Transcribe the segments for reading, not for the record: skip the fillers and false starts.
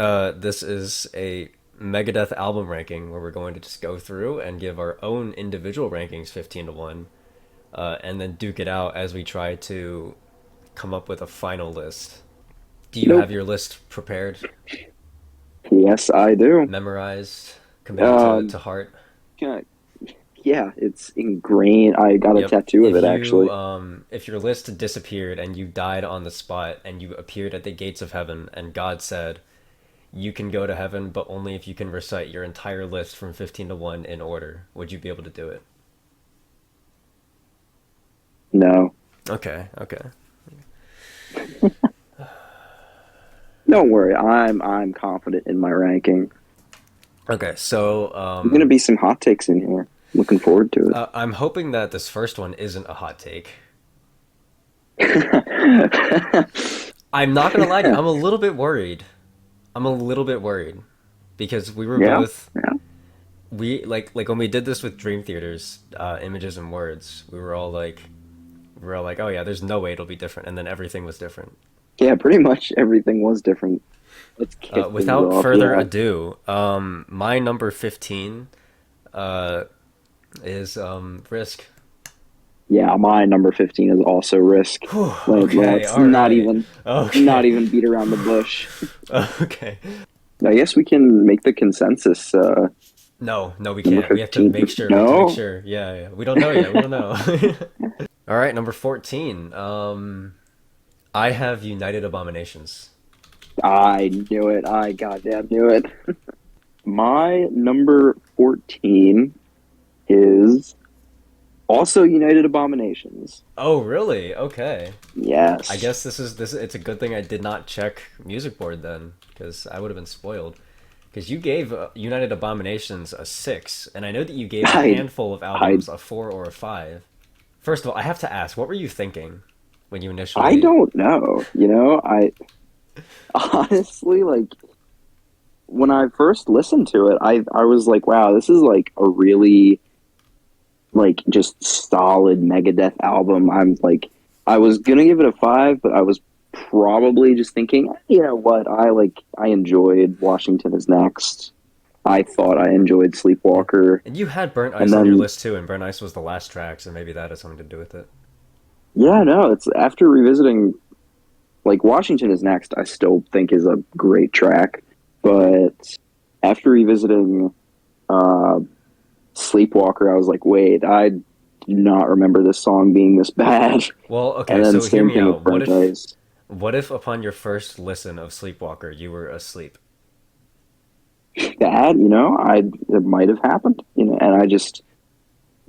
This is a Megadeth album ranking where we're going to just go through and give our own individual rankings 15 to 1, and then duke it out as we try to come up with a final list. Do you have Nope. your list prepared, Yes, I do. memorized, committed Um, to heart? yeah, yeah, it's ingrained. I got a Yep. tattoo of it actually. If your list disappeared and you died on the spot and you appeared at the gates of heaven and God said, you can go to heaven, but only if you can recite your entire list from 15 to 1 in order. Would you be able to do it? No, Okay, okay. don't worry. I'm confident in my ranking. Okay, so There's gonna be some hot takes in here. Looking forward to I'm hoping that this first one isn't a hot take. it. I'm not gonna lie to you, I'm a little bit worried. I'm a little bit worried because we were Yeah, both yeah. we like when we did this with Dream Theaters, images and words. We were all like, oh yeah, there's no way it'll be different, and then everything was different. Yeah, pretty much everything was different. Let's kick things Without off. further Yeah. ado, my number 15 uh, is Risk. Yeah, my number 15 is also Risk. Whew, okay, Let's all right. not Okay. even beat around the bush. Okay. I guess we can make the consensus No, no, we number can't. We have to 15. make sure. We have to make No, sure. Yeah, yeah. We don't know yet. We don't know. All right, number 14. I have United Abominations. I knew it. I goddamn knew it. My number 14 is also United Abominations. Oh, really? Okay. I Yes. guess this. It's a good thing I did not check music board then, because I would have been spoiled. Because you gave United Abominations a 6, and I know that you gave a I handful of I albums a 4 or a 5. First of all, I have to ask, what were you thinking when you I initially? don't know. I honestly like when I first listened to it, I was like, wow, this is like a really like just solid Megadeth album. I was gonna give it a 5, but I was probably just thinking, you know what? I enjoyed Washington is Next. I thought I enjoyed Yeah. Sleepwalker, And you had Burnt and Ice on your then list too, and Burnt Ice was the last track, so maybe that has something to do with it. yeah, no, it's after revisiting like Washington is Next. I still think is a great track, but after revisiting uh, Sleepwalker, I was like, wait, I do not remember this song being this bad. Well, And okay, then so hear same me thing with out. Burnt Ice. What if upon your first listen of Sleepwalker you were asleep? That, it might have happened, and I just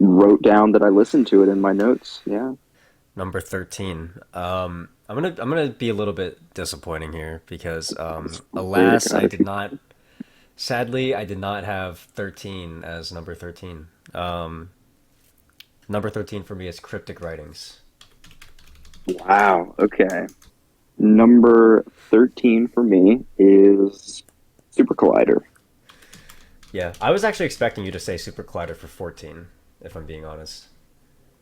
wrote down that I listened to it in my notes. Yeah. Number 13. I'm gonna be a little bit disappointing here because Weird. alas I did not, sadly I did not have 13 as number 13. Number 13 for me is Cryptic Writings. Wow. Okay. Number 13 for me is Super Collider. Yeah, I was actually expecting you to say Super Collider for 14, if I'm being honest.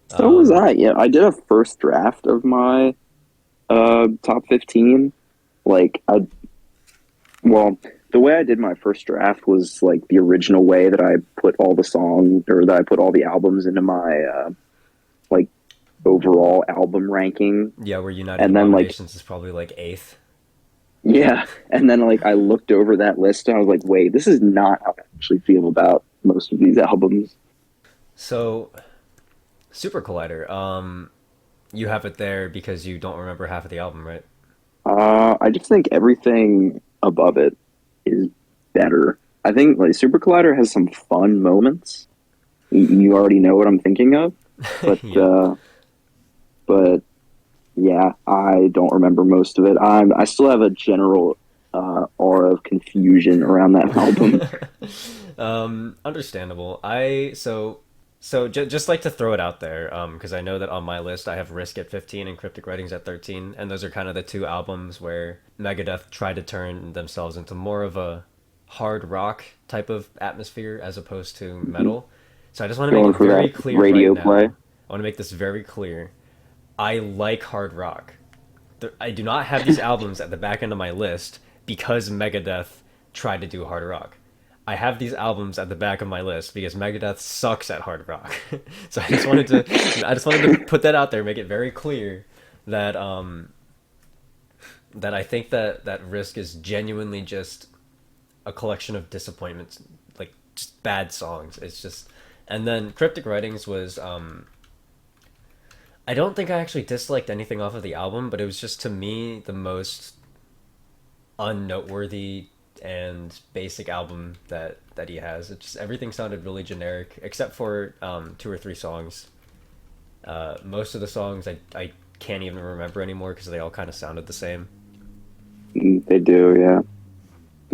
So was Um, I. Yeah, I did a first draft of my top 15. Like I well, the way I did my first draft was like the original way that I put all the songs or that I put all the albums into my like overall album ranking. yeah, where United And then like Abominations is probably like eighth. yeah, and then like I looked over that list and I was like, wait, this is not how I actually feel about most of these albums. So Super Collider, you have it there because you don't remember half of the album, right? I just think everything above it is better. I think like Super Collider has some fun moments. You already know what I'm thinking of, but Yep. but yeah, I don't remember most of it. I still have a general aura of confusion around that album. Understandable. Just like to throw it out there, because I know that on my list I have Risk at 15 and Cryptic Writings at 13, and those are kind of the two albums where Megadeth tried to turn themselves into more of a hard rock type of atmosphere as opposed to metal. So I just want to make Going it for very that clear right radio play. now. I want to make this very clear. I like hard rock. I do not have these albums at the back end of my list because Megadeth tried to do hard rock. I have these albums at the back of my list because Megadeth sucks at hard rock. So I just wanted to put that out there, make it very clear that that I think that Risk is genuinely just a collection of disappointments, like just bad songs. It's just, and then Cryptic Writings was I don't think I actually disliked anything off of the album, but it was just to me the most unnoteworthy and basic album that he has. It just everything sounded really generic except for two or three songs. Most of the songs I can't even remember anymore because they all kind of sounded the same. They do, yeah.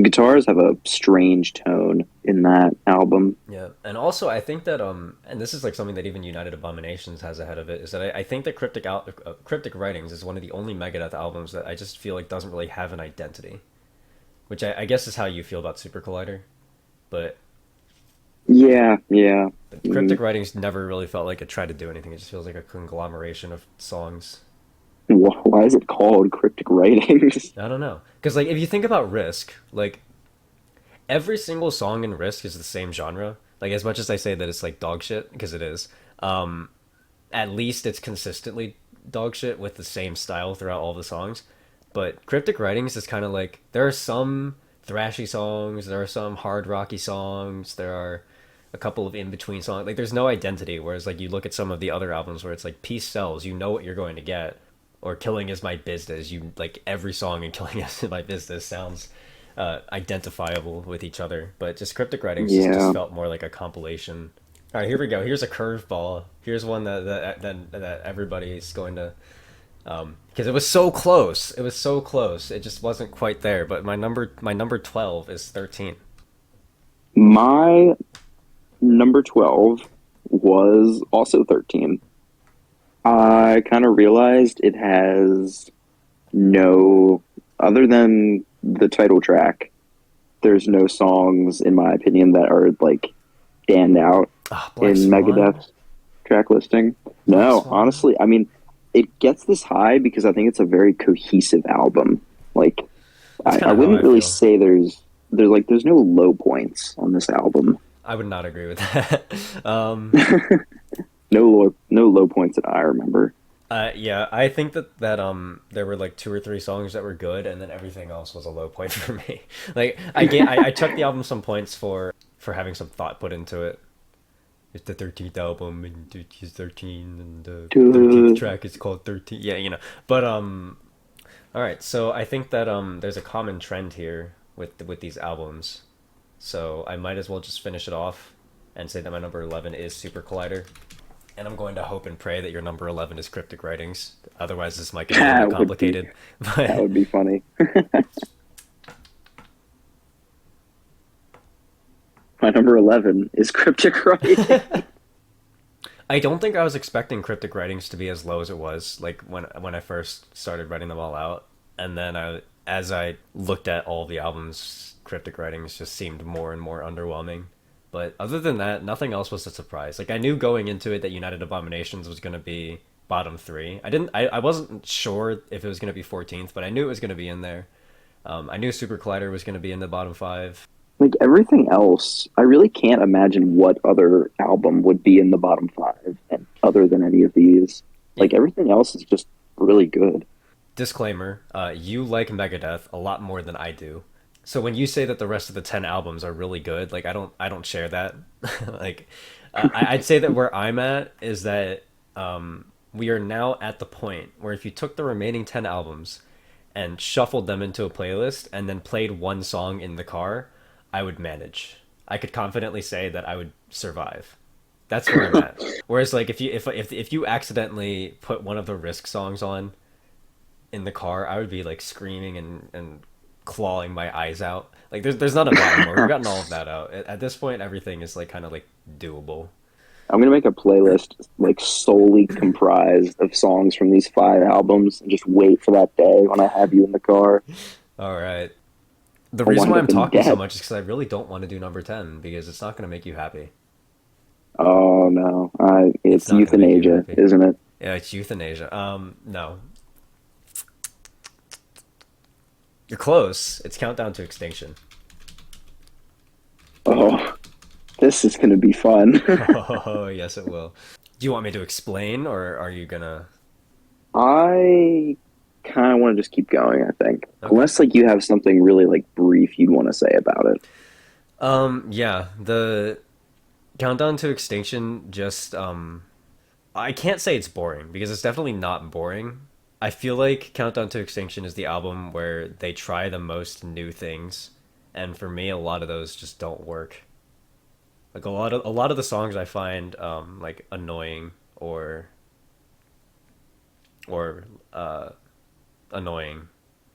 Guitars have a strange tone in that album. Yeah, and also I think that and this is like something that even United Abominations has ahead of it, is that I think that Cryptic Writings is one of the only Megadeth albums that I just feel like doesn't really have an identity, which I guess is how you feel about Super Collider, but Yeah, yeah. Cryptic Writings never really felt like it tried to do anything. It just feels like a conglomeration of songs. Why is it called Cryptic Writings? I don't know, because like if you think about Risk, like every single song in Risk is the same genre. Like as much as I say that it's like dog shit, because it is. At least it's consistently dog shit with the same style throughout all the songs. But Cryptic Writings is kind of like there are some thrashy songs, there are some hard rocky songs, there are a couple of in between songs. Like there's no identity. Whereas like you look at some of the other albums where it's like Peace Sells, you know what you're going to get, or Killing Is My Business. You like every song in Killing Is My Business sounds identifiable with each other. But just Cryptic Writings just Yeah. felt more like a compilation. All right, here we go. Here's a curveball. Here's one that everybody's going to because it was so close. It was so close. It just wasn't quite there. But my number 12 is 13. My number 12 was also 13. I kind of realized it has no, other than the title track, there's no songs, in my opinion, that are like stand out Ah, in Black Swan. Megadeth's track listing. Black No, Swan. honestly, I mean, it gets this high because I think it's a very cohesive album. Like, That's I kind of how wouldn't I really feel. say there's no low points on this album. I would not agree with that. No low points that I remember. Yeah, I think that there were like two or three songs that were good, and then everything else was a low point for me. Like I took the album some points for having some thought put into it. It's the 13th album, and he's 13, and the 13th Duh. track is called 13. Yeah, But all right. So I think that there's a common trend here with these albums. So I might as well just finish it off and say that my number 11 is Super Collider. And I'm going to hope and pray that your number 11 is Cryptic Writings. Otherwise, this might get a little bit That would be complicated. that But would be funny. My number 11 is Cryptic Writing. I don't think I was expecting Cryptic Writings to be as low as it was, like when I first started writing them all out. And then as I looked at all the albums, Cryptic Writings just seemed more and more underwhelming. But other than that, nothing else was a surprise. Like I knew going into it that United Abominations was going to be bottom three. I wasn't sure if it was going to be 14th, but I knew it was going to be in there. I knew Super Collider was going to be in the bottom five. Like everything else, I really can't imagine what other album would be in the bottom five and other than any of these. Yeah. Like everything else is just really good. Disclaimer: you like Megadeth a lot more than I do. So when you say that the rest of the 10 albums are really good, like I don't share that. Like I'd say that where I'm at is that we are now at the point where if you took the remaining 10 albums and shuffled them into a playlist and then played one song in the car, I would manage. I could confidently say that I would survive. That's where I'm at. Whereas like if you accidentally put one of the Risk songs on in the car, I would be like screaming and clawing my eyes out. Like there's not a lot anymore. We've gotten all of that out. At this point, everything is like kind of like doable. I'm gonna make a playlist like solely comprised of songs from these five albums and just wait for that day when I have you in the car. All right. The I'll reason wind why up I'm in talking so debt. much is because I really don't want to do number 10 because it's not going to make you happy. Oh no, It's it's not going to make you euthanasia, happy. isn't Yeah, it's euthanasia. No. You're close. It's Countdown to Extinction. Oh, this is gonna be fun. Oh, yes, it will. Do you want me to explain, or are you gonna? I kind of want to just keep going, I think. Okay. Unless like you have something really like brief you'd want to say about it. Yeah, the Countdown to Extinction just I can't say it's boring because it's definitely not boring. I feel like Countdown to Extinction is the album where they try the most new things, and for me, a lot of those just don't work. Like a lot of the songs I find like annoying or annoying.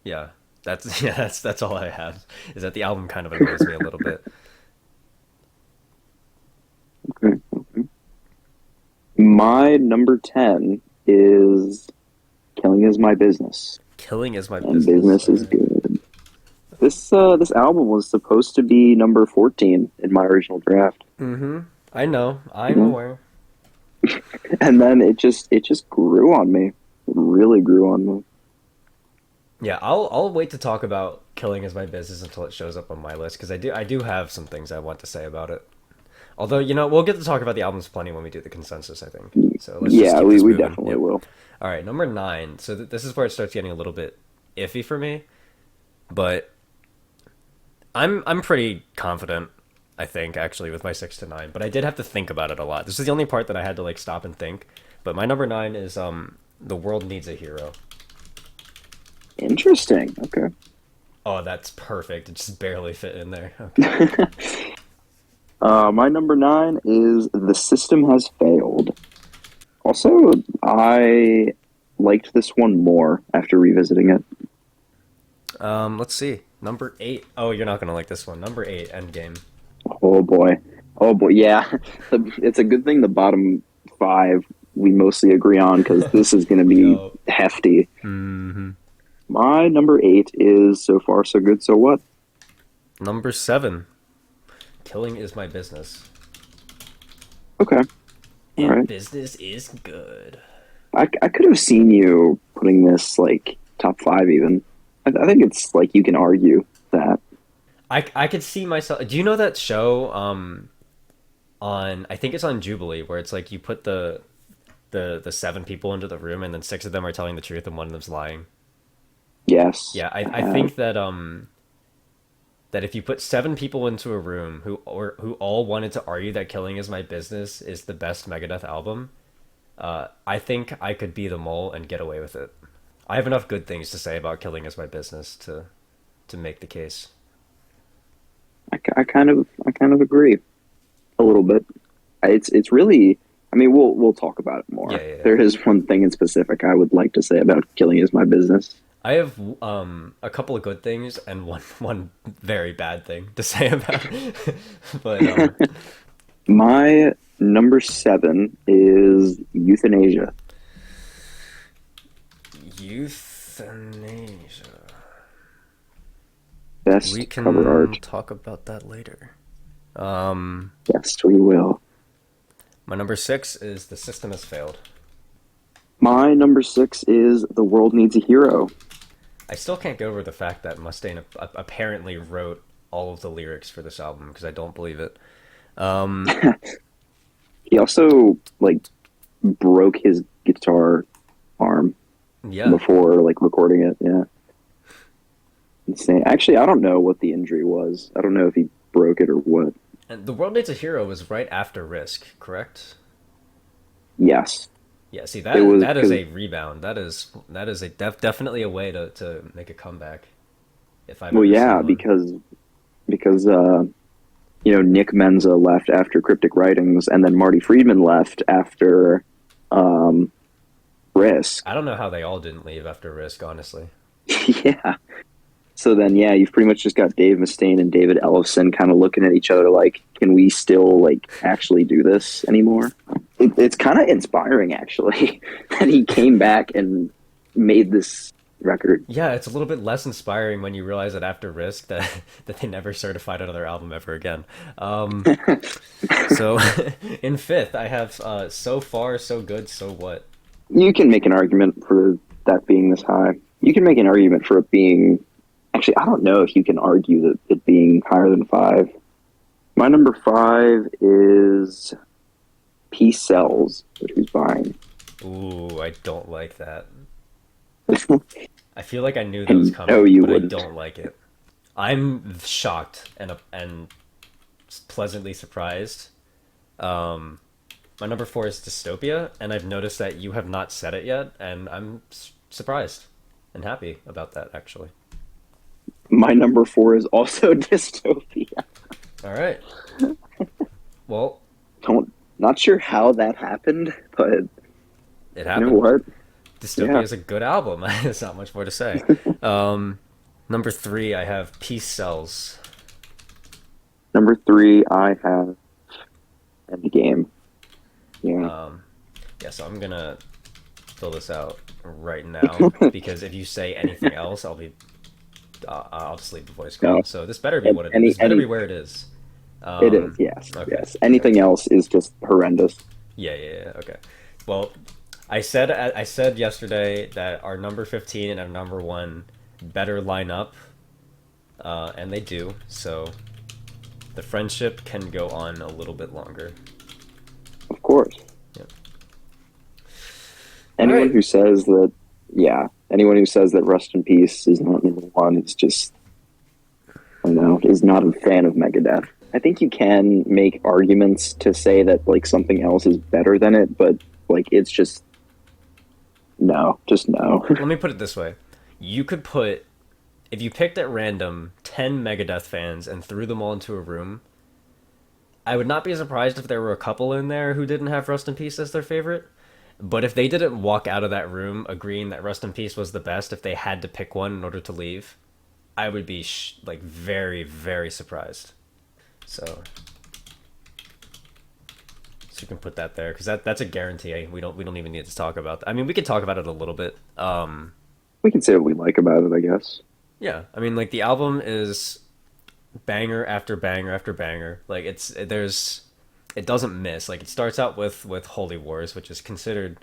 Yeah, that's yeah, that's all I have. Is that the album kind of annoys me a little bit. Okay. My number 10 is Killing Is My Business, Killing is my and business. business All is right. good. This album was supposed to be number 14 in my original draft. Mm-hmm. I know. I'm Mhm. aware. And then it just grew on me. It really grew on me. Yeah, I'll wait to talk about Killing is my business until it shows up on my list because I do have some things I want to say about it. Although, we'll get to talk about the albums plenty when we do the consensus, I think. So let's just Yeah, keep we, this we moving. definitely Yep. will. All right, number 9. So this is where it starts getting a little bit iffy for me, but I'm pretty confident, I think, actually, with my 6 to 9, but I did have to think about it a lot. This is the only part that I had to like stop and think. But my number 9 is The World Needs a Hero. Interesting. Okay. Oh, that's perfect. It just barely fit in there. Okay. My number 9 is The System Has Failed. Also, I liked this one more after revisiting it. Let's see. Number 8. Oh, you're not gonna like this one. Number 8, Endgame. Oh boy. Oh boy. Yeah. It's a good thing the bottom five we mostly agree on because this is going to be Yo. hefty. Hmm. My number 8 is So Far So Good So What. Number 7, Killing is My Business. Okay. All And right. business is good. I could have seen you putting this like top five even. I think it's like you can argue that. I could see myself. Do you know that show on I think it's on Jubilee where it's like you put the 7 people into the room and then 6 of them are telling the truth and one of them's lying. Yes, Yeah, I, I I have. think that if you put 7 people into a room who all wanted to argue that Killing is My Business is the best Megadeth album, I think I could be the mole and get away with it. I have enough good things to say about Killing is My Business to make the case. I kind of agree a little bit. It's really. I mean, we'll talk about it Yeah, more. yeah, yeah. There is one thing in specific I would like to say about Killing Is My Business. I have a couple of good things and one very bad thing to say about it. But My number 7 is Euthanasia. euthanasia. We Best cover can art. talk about that later. Um, Yes, we will. my number 6 is The System Has Failed. My number 6 is The World Needs a Hero. I still can't get over the fact that Mustaine apparently wrote all of the lyrics for this album because I don't believe it. Um, He also like broke his guitar arm yeah, before like recording it. Yeah, insane. Actually, I don't know what the injury was. I don't know if he broke it or what. and The World Needs a Hero was right after Risk, correct? Yes, Yeah, see it that was that is because a rebound. That is a definitely a way to make a comeback if I've well, ever yeah, seen one. because Nick Menza left after Cryptic Writings, and then Marty Friedman left after um, Risk. I don't know how they all didn't leave after Risk, honestly. Yeah. So then, yeah, you've pretty much just got Dave Mustaine and David Ellefson kind of looking at each other like, can we still like actually do this anymore? It's kind of inspiring, actually, that he came back and made this record. Yeah, it's a little bit less inspiring when you realize that after Risk that that they never certified another album ever again. So in fifth, I have So Far So Good So What. You can make an argument for that being this high. You can make an argument for it being Actually, I don't know if you can argue that it being higher than five. My number five is Peace Sells, which who's buying. Ooh, I don't like that. I feel like I knew that was And no, coming, you but I wouldn't. don't like it. I'm shocked and pleasantly surprised. Um, my number four is Dystopia, and I've noticed that you have not said it yet, and I'm surprised and happy about that actually. My number four is also Dystopia. All right. Well, Don't Not sure how that happened, but it you know happened. what? Dystopia Yeah. is a good album. There's not much more to say. Um, number three, I have Peace Sells. Number three, I have Endgame. Yeah. Um, yeah, so I'm gonna fill this out right now because if you say anything else, I'll just leave the voice No. call. So this better be what it is. Any This better be any where it is. It is, yes. Okay, Yes. okay. Anything else is just horrendous. Yeah. Okay. Well, I said yesterday that our number 15 and our number one better line up, and they do. So the friendship can go on a little bit longer. Of course. Yep. All Anyone right. who says that, yeah, anyone who says that Rust in Peace is not number one is just, I don't know, is not a fan of Megadeth. I think you can make arguments to say that like something else is better than it, but like it's just no. Let me put it this way: you could put if you picked at random 10 Megadeth fans and threw them all into a room. I would not be surprised if there were a couple in there who didn't have Rust in Peace as their favorite. But if they didn't walk out of that room agreeing that Rust in Peace was the best, if they had to pick one in order to leave, I would be like very, very surprised. So, so you can put that there because that's a guarantee. We don't even need to talk about that. I mean, we could talk about it a little bit. We can say what we like about it, I guess. Yeah, I mean, like the album is banger after banger after banger. Like it doesn't miss. Like it starts out with Holy Wars, which is considered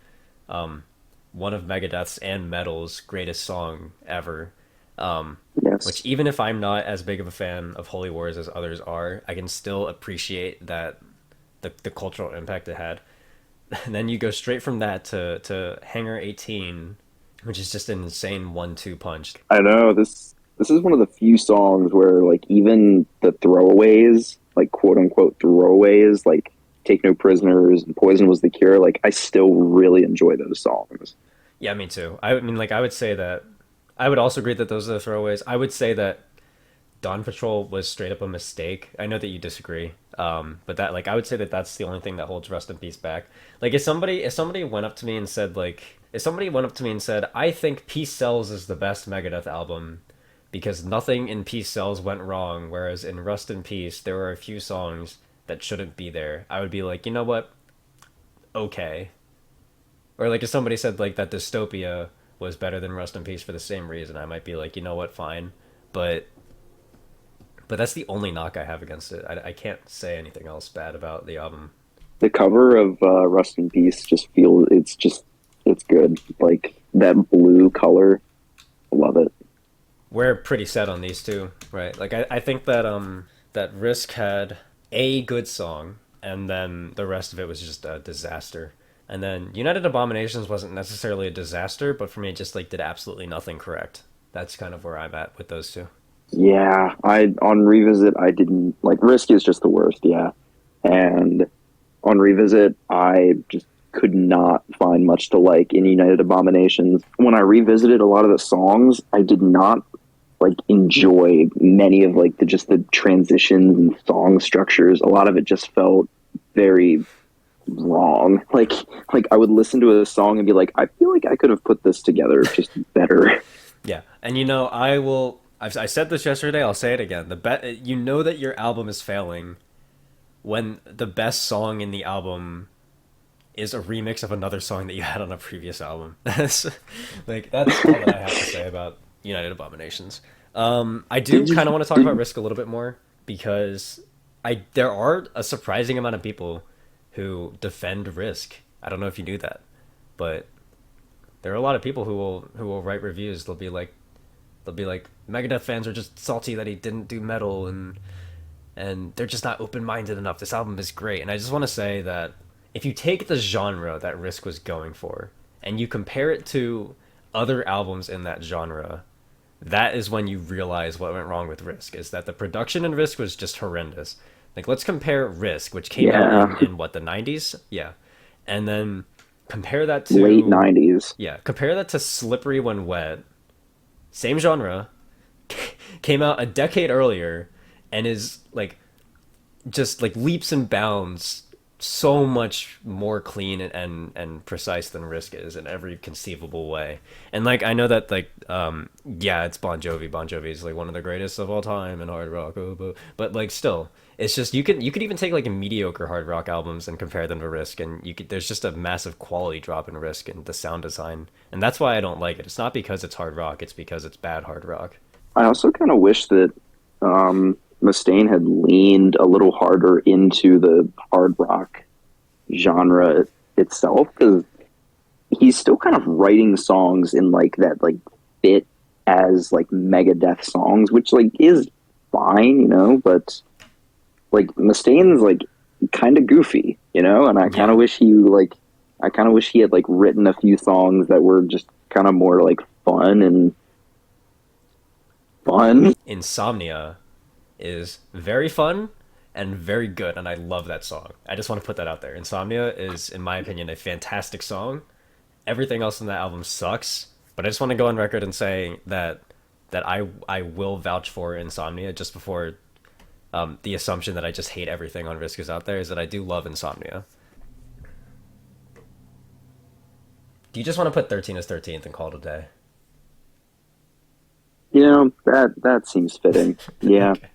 one of Megadeth's and Metal's greatest song ever. Which Yes. even if I'm not as big of a fan of Holy Wars as others are, I can still appreciate that the cultural impact it had. And then you go straight from that to Hangar 18, which is just an insane 1-2 punch. I know this is one of the few songs where like even the throwaways, like quote unquote throwaways, like Take No Prisoners and Poison Was the Cure, like I still really enjoy those songs. Yeah, me too. I mean, like, I would say that I would also agree that those are the throwaways. I would say that Dawn Patrol was straight up a mistake. I know that you disagree, but that like I would say that that's the only thing that holds Rust in Peace back. Like, if somebody went up to me and said I think Peace Sells is the best Megadeth album because nothing in Peace Sells went wrong, whereas in Rust in Peace there were a few songs that shouldn't be there. I would be like, you know what? Okay. Or like if somebody said like that Dystopia was better than Rust in Peace for the same reason, I might be like, you know what, fine. But that's the only knock I have against it. I can't say anything else bad about the album. The cover of Rust in Peace just feels it's good. Like that blue color, I love it. We're pretty set on these two, right? Like I think that that Risk had a good song, and then the rest of it was just a disaster. And then United Abominations wasn't necessarily a disaster, but for me, it just like did absolutely nothing correct. That's kind of where I'm at with those two. Yeah, I on revisit I didn't like Risk is just the worst, yeah. And on revisit I just could not find much to like in United Abominations. When I revisited a lot of the songs, I did not like enjoy many of like the transitions and song structures. A lot of it just felt very wrong. Like I would listen to a song and be like, I feel like I could have put this together just better. Yeah, and you know, I will. I said this yesterday. I'll say it again. You know that your album is failing when the best song in the album is a remix of another song that you had on a previous album. That's all that I have to say about United Abominations. I do Did you kind of want to talk about did Risk a little bit more because I there are a surprising amount of people who defend Risk. I don't know if you knew that, but there are a lot of people who will write reviews. They'll be like, They'll be like, Megadeth fans are just salty that he didn't do metal, and they're just not open minded enough. This album is great, and I just want to say that if you take the genre that Risk was going for and you compare it to other albums in that genre, that is when you realize what went wrong with Risk. Is that the production in Risk was just horrendous. Like, let's compare Risk, which came out Yeah, in what, the 90s? Yeah. And then compare that late to, 90s. yeah, compare that to Slippery When Wet, same genre, came out a decade earlier, and is like just like leaps and bounds so much more clean and precise than Risk is in every conceivable way. And like I know that like yeah, it's Bon Jovi. Bon Jovi is like one of the greatest of all time in hard rock. But like still, it's just you could even take like a mediocre hard rock albums and compare them to Risk, and you could there's just a massive quality drop in Risk and the sound design. And that's why I don't like it. It's not because it's hard rock, it's because it's bad hard rock. I also kind of wish that Mustaine had leaned a little harder into the hard rock genre itself, because he's still kind of writing songs in like that like fit as like Megadeth songs, which like is fine, but like Mustaine's like kind of goofy, and I kind Yeah. of wish I kind of wish he had like written a few songs that were just kind of more like fun and fun. Insomnia is very fun and very good, and I love that song. I just want to put that out there. Insomnia is, in my opinion, a fantastic song. Everything else in that album sucks, but I just want to go on record and say that I will vouch for Insomnia just before the assumption that I just hate everything on Risk is out there is that I do love Insomnia. Do you just want to put 13 as 13th and call it a day? That seems fitting. Yeah, Okay.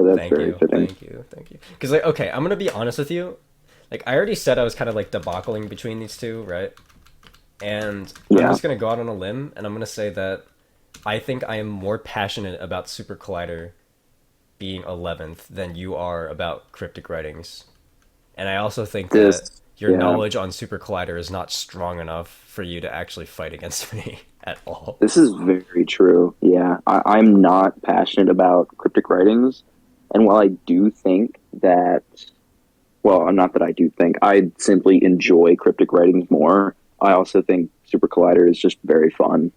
that's Thank very you, fitting. thank you, thank you. Because like, okay, I'm gonna be honest with you. Like, I already said I was kind of like debacling between these two, right? And I'm Yeah. just gonna go out on a limb, and I'm gonna say that I think I am more passionate about Super Collider being 11th than you are about Cryptic Writings. And I also think that This, your yeah, knowledge on Super Collider is not strong enough for you to actually fight against me at all. this is very true. Yeah, I'm not passionate about cryptic writings, and while I do think that, well, not that I do think, I simply enjoy cryptic writings more. I also think Super Collider is just very fun.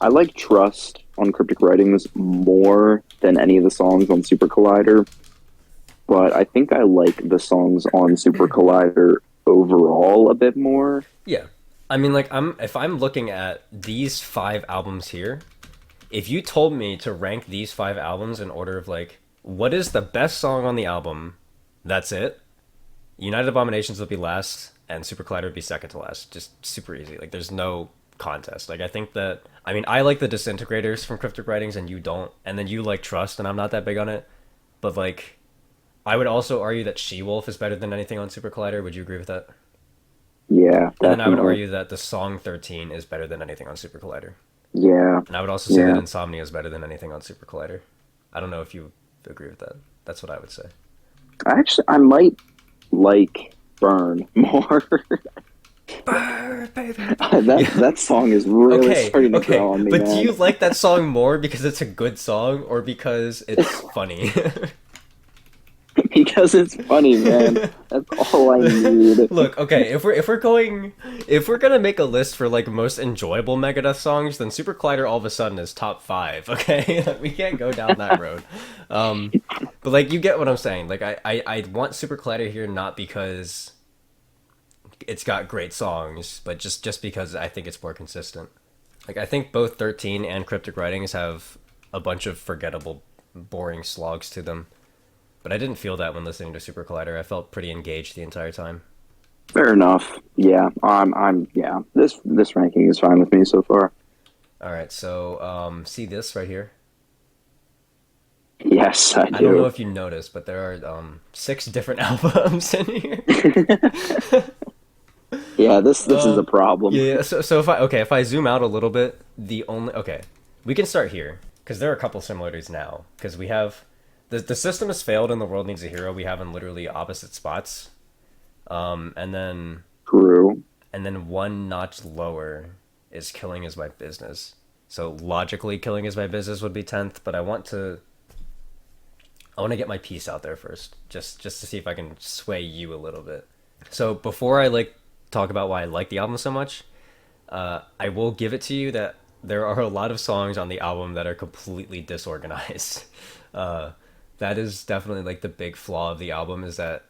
I like Trust on Cryptic Writings more than any of the songs on Super Collider, but I think I like the songs on Super Collider overall a bit more. Yeah. I mean, like, if I'm looking at these five albums here, if you told me to rank these five albums in order of like what is the best song on the album, that's it. United Abominations would be last, and Super Collider would be second to last. Just super easy. Like, there's no contest. Like, I think that I mean I like the Disintegrators from Cryptic Writings, and you don't, and then you like Trust, and I'm not that big on it. But like, I would also argue that She Wolf is better than anything on Super Collider. Would you agree with that? Yeah, And then I would definitely. argue that the song 13 is better than anything on Super Collider. Yeah, And I would also say that yeah. Insomnia is better than anything on Super Collider. I don't know if you agree with that. That's what I would say. I might like Burn more. Burn, baby. Yeah. That song is really Okay, starting to okay. grow on me, But do man. you like that song more because it's a good song or because it's funny? Because it's funny, man. That's all I need. Look, okay, if we're gonna make a list for like most enjoyable Megadeth songs, then Super Collider all of a sudden is top five. Okay, we can't go down that road. Um, but like you get what I'm saying. Like I want Super Collider here not because it's got great songs, but just because I think it's more consistent. Like I think both 13 and Cryptic Writings have a bunch of forgettable, boring slogs to them. But I didn't feel that when listening to Super Collider. I felt pretty engaged the entire time. Fair enough. Yeah, yeah. This ranking is fine with me so far. All right, so see this right here. Yes, I I don't know do. if you noticed, but there are six different albums in here. Yeah, this is a Um, problem. yeah. So if I zoom out a little bit, the only okay, we can start here because there are a couple similarities now because we have the system has failed and the world needs a hero. We have in literally opposite spots. And then True. one notch lower is killing is my business. So logically, Killing Is My Business would be 10th, but I want to get my piece out there first, just to see if I can sway you a little bit. So before I talk about why I like the album so much, I will give it to you that there are a lot of songs on the album that are completely disorganized. Uh, that is definitely like the big flaw of the album is that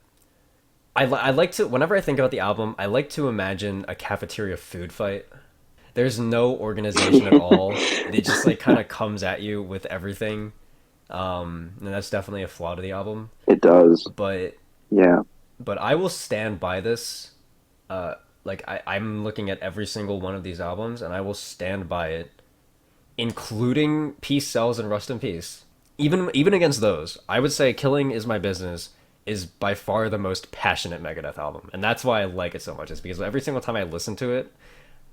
I like to whenever I think about the album, I like to imagine a cafeteria food fight. There's no organization at all. It just like kind of comes at you with everything, and that's definitely a flaw to the album. It does. But Yeah. I will stand by this. I'm looking at every single one of these albums, and I will stand by it, including Peace Sells and Rust in Peace. Even against those, I would say Killing Is My Business is by far the most passionate Megadeth album, and that's why I like it so much. Is because every single time I listen to it,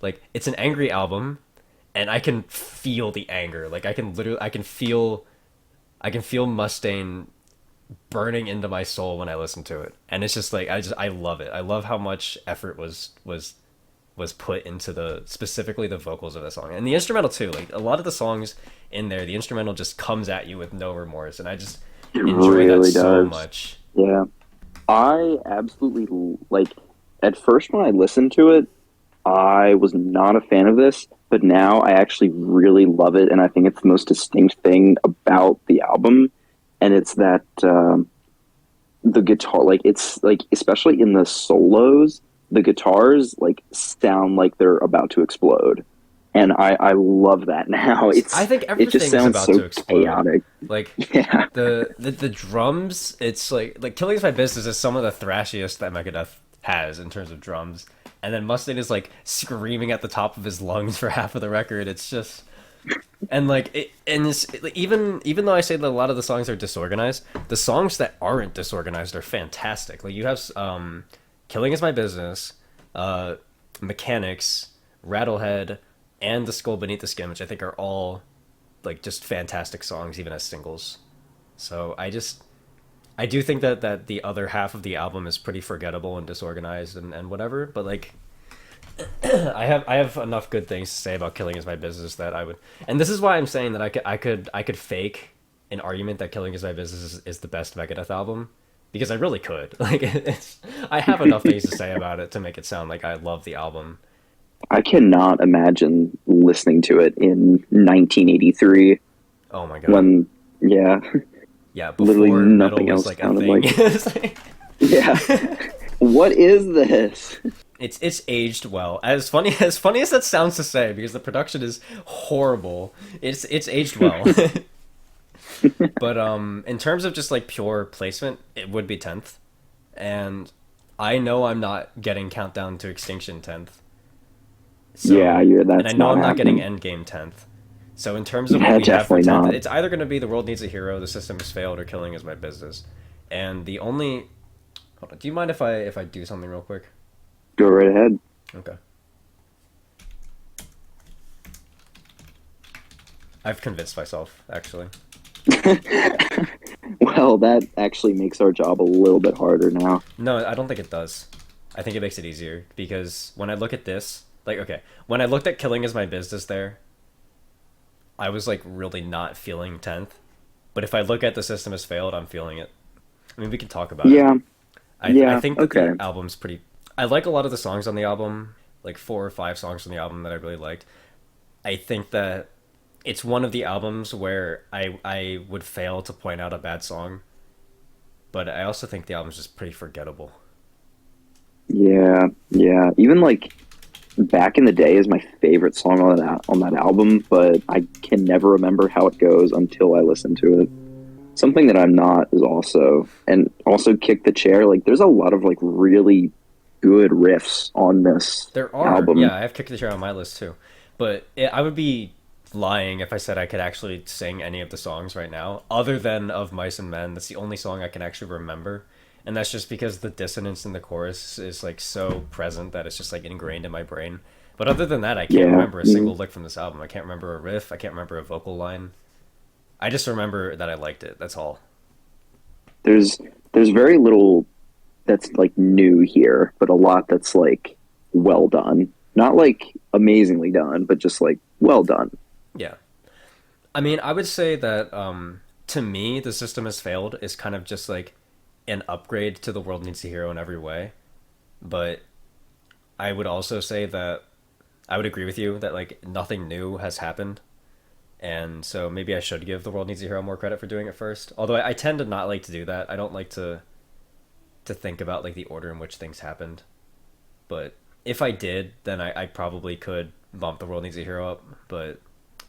like it's an angry album, and I can feel the anger. Like I can feel Mustaine burning into my soul when I listen to it, and it's just like I love it. I love how much effort was put into the specifically the vocals of the song and the instrumental too. Like a lot of the songs in there, the instrumental just comes at you with no remorse, and I just It enjoy that really so does. much. Yeah. I absolutely like at first when I listened to it, I was not a fan of this, but now I actually really love it, and I think it's the most distinct thing about the album, and it's that the guitar, like it's like especially in the solos, the guitars like sound like they're about to explode, and I love that now. I think It just everything is sounds about so to explode. chaotic. Like Yeah, the drums, it's like Killing Is My Business is some of the thrashiest that Megadeth has in terms of drums. And then Mustaine is like screaming at the top of his lungs for half of the record. It's just and like it, and it's, like, even though I say that a lot of the songs are disorganized, the songs that aren't disorganized are fantastic. Like you have Killing Is My Business, uh, Mechanics, Rattlehead, and The Skull Beneath the Skin, which I think are all like just fantastic songs, even as singles. So I do think that the other half of the album is pretty forgettable and disorganized and whatever. But like I have enough good things to say about Killing Is My Business that I would, and this is why I'm saying that I could fake an argument that Killing Is My Business is the best Megadeth album because I really could. Like I have enough things to say about it to make it sound like I love the album. I cannot imagine listening to it in 1983 Oh my god. when, yeah, Yeah, literally before metal nothing was else like a sounded thing. like. It's like- Yeah, what is this? it's aged well. As funny as that sounds to say, because the production is horrible. It's aged well. But in terms of just like pure placement, it would be 10th. And I know I'm not getting Countdown to Extinction 10th. Yeah, So and I that's know not I'm not getting happening. Endgame 10th. So in terms of what Yeah, we have for definitely 10th, not. it's either going to be The World Needs a Hero, The System Has Failed, or Killing Is My Business. And the only hold on, do you mind if I do something real quick? Go right ahead. Okay. I've convinced myself, actually. Well, that actually makes our job a little bit harder now. No, I don't think it does. I think it makes it easier because when I look at this, like, okay, when I looked at Killing Is My Business there, I was like really not feeling 10th. But if I look at The System Has Failed, I'm feeling it. I mean, we can talk about it. Yeah, I yeah, think that okay. the album's pretty. I like a lot of the songs on the album, like 4 or 5 songs on the album that I really liked. I think that it's one of the albums where I would fail to point out a bad song, but I also think the album's just pretty forgettable. Yeah, yeah. Even like Back in the Day is my favorite song on that album, but I can never remember how it goes until I listen to it. Something that I'm not is also Kick the Chair. Like there's a lot of like really good riffs on this There are, yeah, album. I have Kick the Chair on my list too, but I would be lying if I said I could actually sing any of the songs right now, other than Of Mice and Men. That's the only song I can actually remember, and that's just because the dissonance in the chorus is like so present that it's just like ingrained in my brain. But other than that, I can't Yeah, remember a mm. single lick from this album. I can't remember a riff. I can't remember a vocal line. I just remember that I liked it. That's all. there's there's very little that's like new here, but a lot that's like well done. Not like amazingly done, but just like well done. Yeah. I mean, I would say that to me, the system has failed is kind of just like an upgrade to the world needs a hero in every way. But I would also say that I would agree with you that like nothing new has happened, and so maybe I should give the world needs a hero more credit for doing it first. Although I tend to not like to do that. I don't like to think about like the order in which things happened. But if I did, then I probably could bump the world needs a hero up. But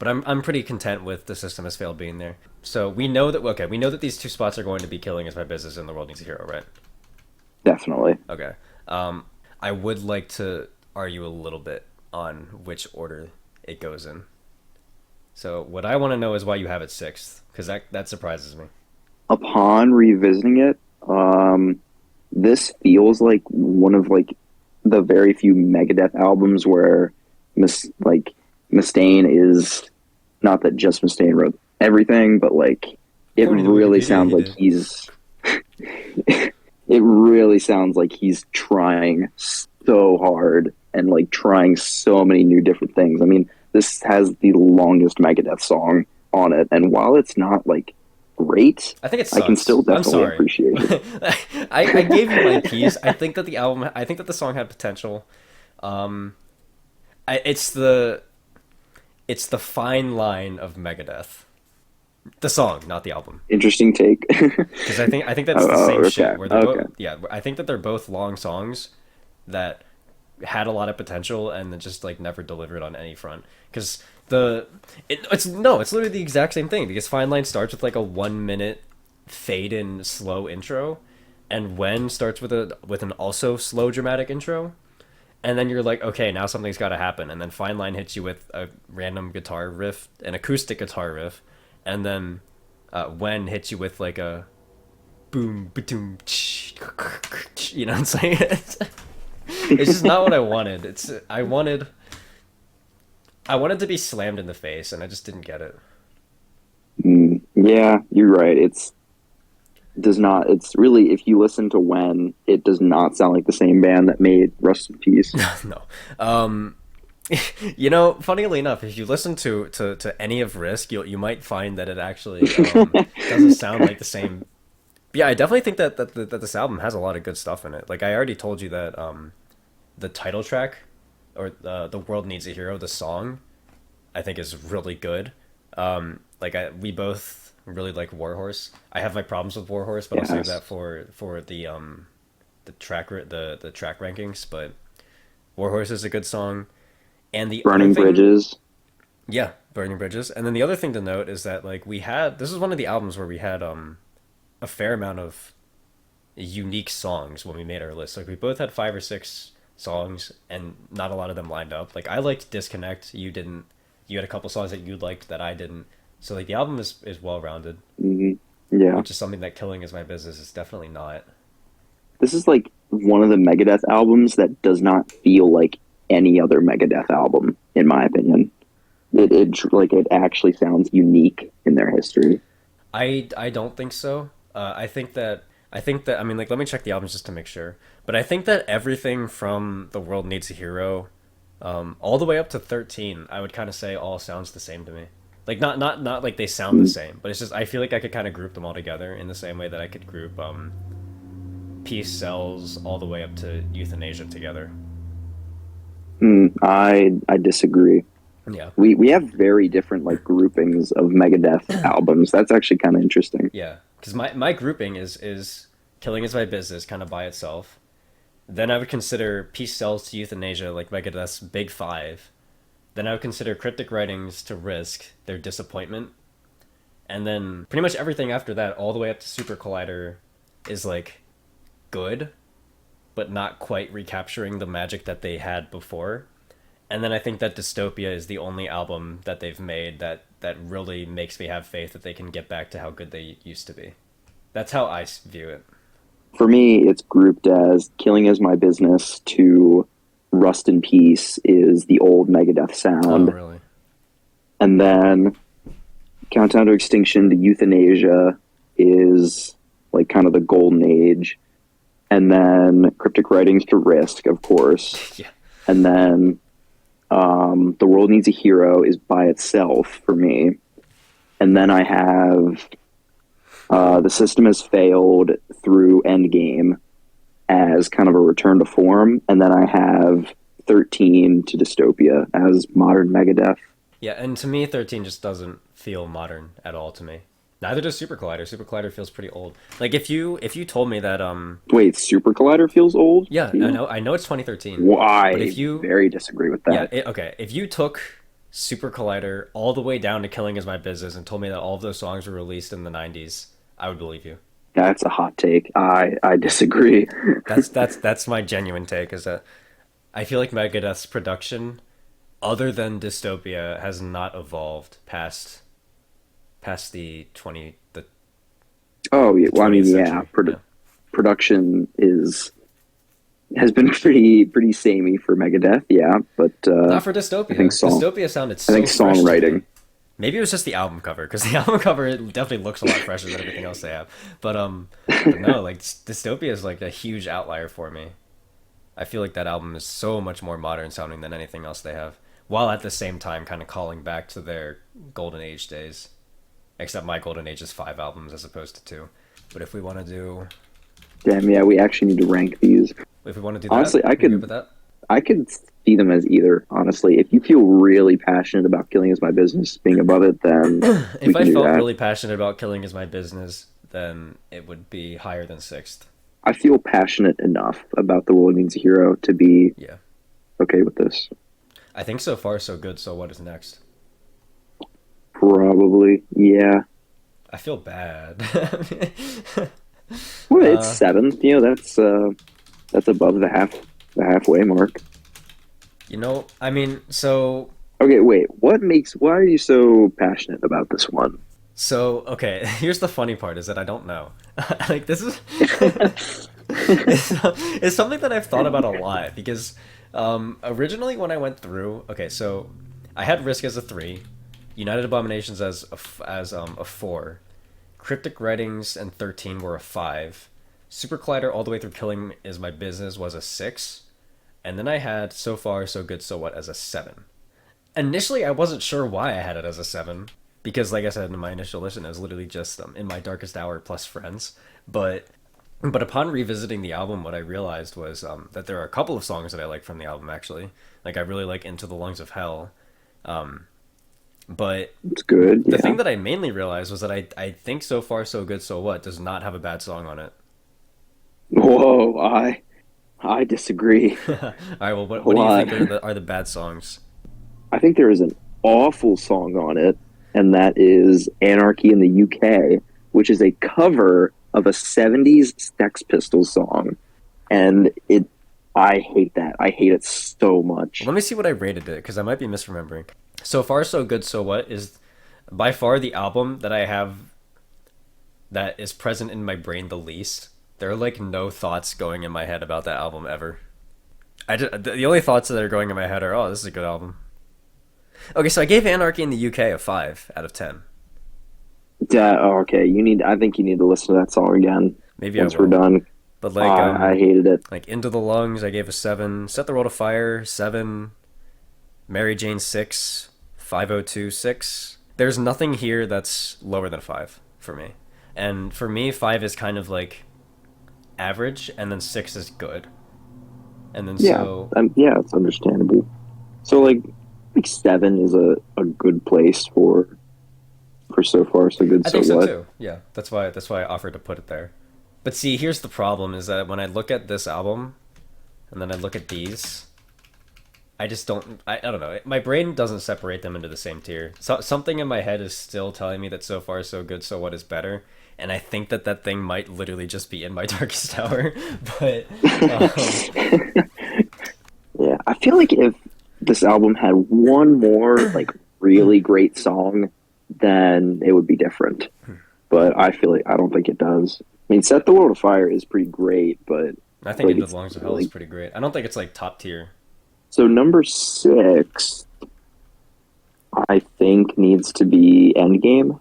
I'm pretty content with the system has failed being there. So we know that we know that these two spots are going to be killing is my business and the world needs a hero, right? Definitely. Okay. Um, I would like to argue a little bit on which order it goes in. So what I want to know is why you have it sixth, because that surprises me. Upon revisiting it, this feels like one of like the very few Megadeth albums where Mustaine is not that just Mustaine wrote everything, but like it According to really Wikipedia, sounds he like did. it really sounds like he's trying so hard and like trying so many new different things. I mean, this has the longest Megadeth song on it, and while it's not like great, I think it I can sucks. still I'm definitely sorry. appreciate it. I gave you my piece. I think that the album. I think that the song had potential. Um, it's the fine line of Megadeth. The song, not the album. Interesting take. Because I think that's the Oh, same okay, shit where they're okay. both yeah I think that they're both long songs that had a lot of potential and then just like never delivered on any front because it's no it's literally the exact same thing because Fine Line starts with like a 1 minute fade in slow intro and When starts with an also slow dramatic intro and then you're like okay now something's got to happen and then Fine Line hits you with a random guitar riff an acoustic guitar riff and then When hits you with like a boom, ba-doom, you know what I'm saying? It's just not what I wanted. I wanted to be slammed in the face, and I just didn't get it. Yeah, you're right. Does not. It's really if you listen to When, it does not sound like the same band that made Rust in Peace. No. Um, you know, funnily enough, if you listen to any of Risk, you might find that it actually doesn't sound like the same. Yeah, I definitely think that this album has a lot of good stuff in it. Like I already told you that the title track or the world needs a hero, the song, I think is really good. We both really like Warhorse. I have my problems with Warhorse, but I'll save Yes, that for the track rankings. But Warhorse is a good song, and the other Burning thing, Bridges. yeah, Burning Bridges. And then the other thing to note is that like we had this is one of the albums where we had a fair amount of unique songs when we made our list. Like we both had 5 or 6 songs, and not a lot of them lined up. Like I liked Disconnect. You didn't. You had a couple songs that you liked that I didn't. So like the album is well rounded, Hmm. Yeah, which is something that Killing Is My Business is definitely not. this is like one of the Megadeth albums that does not feel like any other Megadeth album, in my opinion. It actually sounds unique in their history. I don't think so. I think that I mean like let me check the albums just to make sure. But I think that everything from The World Needs a Hero, all the way up to 13, I would kind of say all sounds the same to me. Like not like they sound the Mm, same, but it's just I feel like I could kind of group them all together in the same way that I could group Peace Cells all the way up to Euthanasia together. I disagree. Yeah. We have very different like groupings of Megadeth albums. That's actually kind of interesting. Yeah, because my grouping is Killing Is My Business kind of by itself. Then I would consider Peace Sells to Euthanasia like Megadeth's Big Five. Then I would consider Cryptic Writings to Risk their Disappointment. And then pretty much everything after that, all the way up to Super Collider, is like good, but not quite recapturing the magic that they had before. And then I think that Dystopia is the only album that they've made that really makes me have faith that they can get back to how good they used to be. That's how I view it. For me, it's grouped as Killing Is My Business to Rust in Peace is the old Megadeth Oh, sound. really? And then Countdown to Extinction to Euthanasia is like kind of the golden age. And then Cryptic Writings to Risk, of course. Yeah. And then The World Needs a Hero is by itself for me. And then I have The System Has Failed through Endgame as kind of a return to form. And then I have 13 to Dystopia as modern Megadeth. Yeah, and to me, 13 just doesn't feel modern at all to me. Neither does Super Collider. Super Collider feels pretty old. Like if you told me that Wait, Super Collider feels old yeah, to you? I know it's 2013, but Why? if you Very disagree with yeah, that. okay, if you took Super Collider all the way down to Killing Is My Business and told me that all of those songs were released in the 90s, I would believe you. That's a hot take. I disagree. That's my genuine take is that I feel like Megadeth's production other than Dystopia has not evolved past Oh, yeah, the well, I mean, 20th yeah, century. Yeah. production is has been pretty samey for Megadeth, yeah, but Not for I think Dystopia. song Dystopia sounded I think so fresh to me. songwriting. Maybe it was just the album cover because the album cover it definitely looks a lot fresher than everything else they have. But no, like Dystopia is like a huge outlier for me. I feel like that album is so much more modern sounding than anything else they have, while at the same time kind of calling back to their golden age days. Except my golden age is 5 albums as opposed to two. But Damn, yeah, we actually need to rank these. if we want to do that, Honestly, you're good with that. I could see them as either. Honestly, if you feel really passionate about Killing Is My Business being above it, then we If can I do felt that. really passionate about Killing Is My Business, then it would be higher than sixth. I feel passionate enough about The World Needs a Hero to be Yeah. okay with this. I think so far so good. So what is next? Probably, yeah. I feel bad. Well, it's uh, seventh. You know, that's above the halfway mark. I mean, Okay, wait. Why are you so passionate about this one? okay. Here's the funny part: is that I don't know. Like this is it's, it's something that I've thought about a lot because originally when I went through, okay, so I had Risk as a 3, United Abominations as a 4, Cryptic Writings and 13 were a 5, Super Collider all the way through Killing Is My Business was a 6, and then I had So Far So Good So What as a 7. Initially, I wasn't sure why I had it as a 7 because, like I said in my initial listen, it was literally just In My Darkest Hour plus Friends, but upon revisiting the album, what I realized was that there are a couple of songs that I like from the album. Actually, like I really like "Into the Lungs of Hell," um, but It's good, the yeah. thing that I mainly realized was that I think "So Far So Good So What" does not have a bad song on it. Whoa, I disagree All right, well, a what do you lot. think are the bad songs? I think there is an awful song on it, and that is Anarchy in the UK, which is a cover of a 70s Sex Pistols song. And I hate that. I hate it so Well, much. let me see what I rated it because I might be misremembering. "So Far So Good So What" is by far the album that I have that is present in my brain the least. There are like no thoughts going in my head about that album ever. The only thoughts that are going in my head are, oh, this is a good album. Okay, so I gave Anarchy in the UK a 5 out of 10. Yeah, oh, okay, I think you need to listen to that song again Maybe I once we're will. done. But I hated it. like Into the Lungs, I gave a 7. Set the World Afire, 7. Mary Jane 6. 5026. There's nothing here that's lower than 5 for me. And for me, 5 is kind of like average, and then 6 is good. And then Yeah, so yeah, it's understandable. So like seven is a good place for so far so good. I So think so what? too. Yeah, that's why I offered to put it there. But see, here's the problem: is that when I look at this album and then I look at these, I just don't. I don't know. My brain doesn't separate them into the same tier. So something in my head is still telling me that So Far So Good So What is better, and I think that that thing might literally just be In My Darkest Hour. But um, Yeah, I feel like if this album had one more like really great song, then it would be different. But I feel like I don't think it does. I mean, "Set the World Afire" is pretty great, but I I feel think like Into the it's Lungs of Hell is really pretty great. I don't think it's like top tier. so. Number six, I think, needs to be Endgame.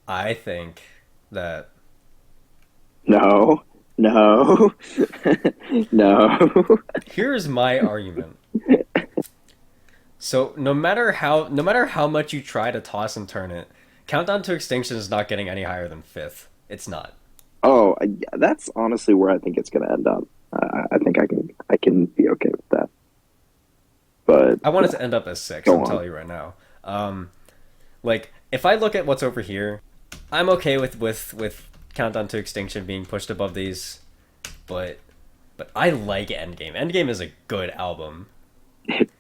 I think that No. No. No. Here's my argument. So no matter how much you try to toss and turn it, Countdown to Extinction is not getting any higher than fifth. It's not. Oh, that's honestly where I think it's going to end up. I think I can be okay with that. But I want it yeah, to end up as six. go I'm on. telling you right now. Like if I look at what's over here, I'm okay with Countdown to Extinction being pushed above these, but I like Endgame. Endgame is a good album,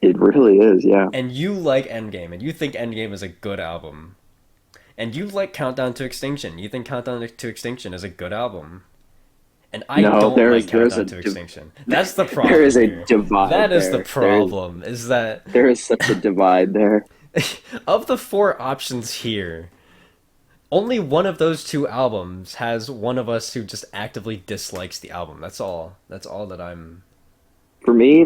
It really is, yeah. and you like Endgame, and you think Endgame is a good album, and you like Countdown to Extinction. You think Countdown to Extinction is a good album, and I No, don't like there's Countdown to Extinction. That's the there is problem a here. That divide is the there. problem. Is that There is such a divide there. of the four options here, only one of those two albums has one of us who just actively dislikes the album. That's all. That's all that I'm. For me,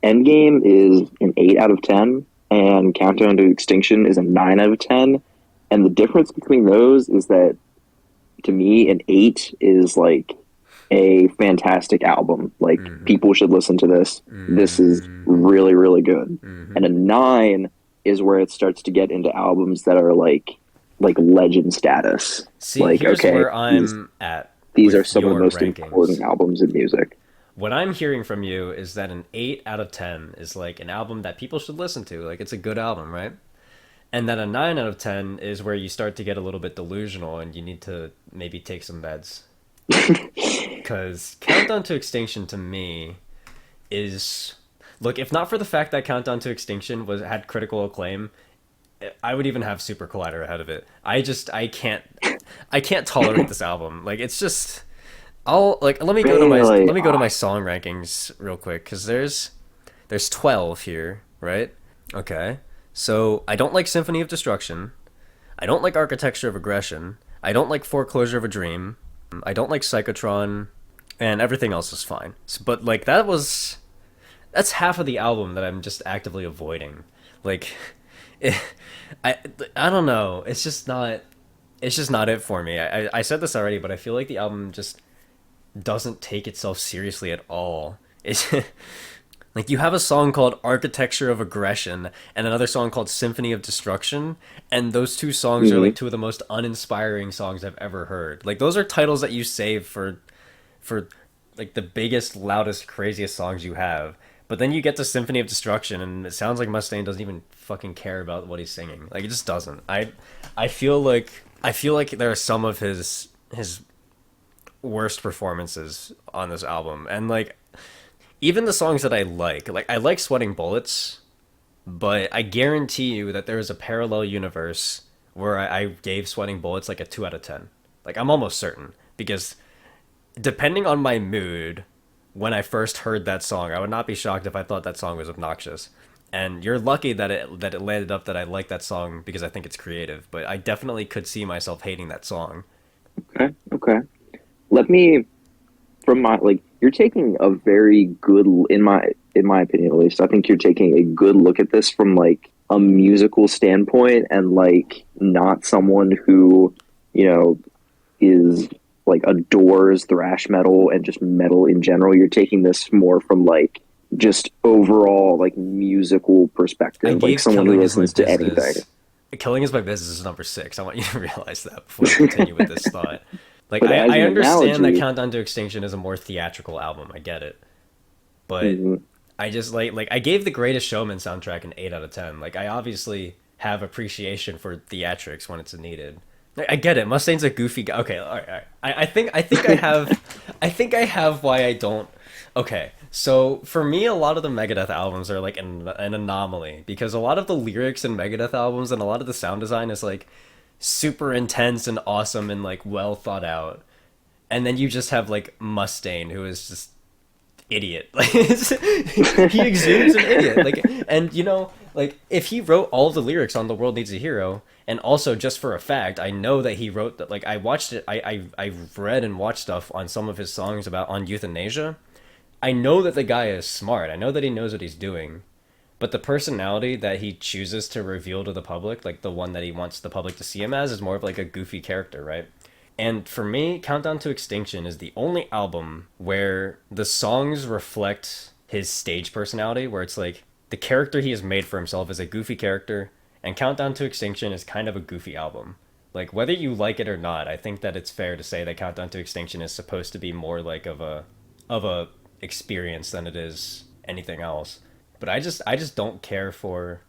Endgame is an 8 out of 10, and Countdown to Extinction is a 9 out of 10. And the difference between those is that to me, an 8 is like a fantastic album. Like Mm-hmm. people should listen to this. This is Mm-hmm. really, really good. Mm-hmm. And a 9 is where it starts to get into albums that are like legend status. See, Like, here's okay, where these I'm at these are with some of the your most important rankings. albums in music. What I'm hearing from you is that an 8 out of 10 is like an album that people should listen to. Like, it's a good album, right? And then a 9 out of 10 is where you start to get a little bit delusional and you need to maybe take some meds. Because Countdown to Extinction to me is. Look, if not for the fact that Countdown to Extinction had critical acclaim, I would even have Super Collider ahead of it. I can't tolerate this album. Like it's just I'll like Really? let me go to my song rankings real quick cuz there's 12 here, right? Okay. So, I don't like Symphony of Destruction. I don't like Architecture of Aggression. I don't like Foreclosure of a Dream. I don't like Psychotron, and everything else is fine. But like that's half of the album that I'm just actively avoiding. Like it, I I don't know. It's just not it for me. I said this already, but I feel like the album just doesn't take itself seriously at all. It's like you have a song called Architecture of Aggression and another song called Symphony of Destruction, and those two songs are Mhm. like two of the most uninspiring songs I've ever heard. Like those are titles that you save for like the biggest, loudest, craziest songs you have. But then you get to Symphony of Destruction and it sounds like Mustaine doesn't even fucking care about what he's singing. Like it just doesn't. I feel like there are some of his worst performances on this album. And like even the songs that like I like Sweating Bullets, but I guarantee you that there is a parallel universe where I gave Sweating Bullets like a 2 out of 10. Like I'm almost certain because depending on my mood when I first heard that song, I would not be shocked if I thought that song was obnoxious. And you're lucky that it landed up that I like that song because I think it's creative, but I definitely could see myself hating that song. Okay. Okay. Let me from my like you're taking a very good in my opinion at least. I think you're taking a good look at this from like a musical standpoint and like not someone who, you know, is like adores thrash metal and just metal in general. You're taking this more from like just overall like musical I perspective, like gave someone who Killing Is My listens to anything. Business. Killing Is My Business is number six. I want you to realize that before we continue with this thought. Like, But as I an understand that analogy, Countdown to Extinction is a more theatrical album. I get it. But mhm, I just like I gave the Greatest Showman soundtrack an 8 out of 10. Like I obviously have appreciation for theatrics when it's needed. Like, I get it. Mustaine's a goofy guy. Okay, all right, all right. I think I have why I don't. Okay, so for me, a lot of the Megadeth albums are like an anomaly because a lot of the lyrics in Megadeth albums and a lot of the sound design is like super intense and awesome and like well thought out. And then you just have like Mustaine, who is just idiot. Like he exudes an idiot. Like and like if he wrote all the lyrics on "The World Needs a Hero," and also just for a fact, I know that he wrote that. Like I watched it. I read and watched stuff on some of his songs about on euthanasia. I know that the guy is smart. I know that he knows what he's doing. But the personality that he chooses to reveal to the public, like the one that he wants the public to see him as, is more of like a goofy character, right? And for me, Countdown to Extinction is the only album where the songs reflect his stage personality, where it's like the character he has made for himself is a goofy character, and Countdown to Extinction is kind of a goofy album. Like whether you like it or not, I think that it's fair to say that Countdown to Extinction is supposed to be more like of a experience than it is anything else. But I just don't care for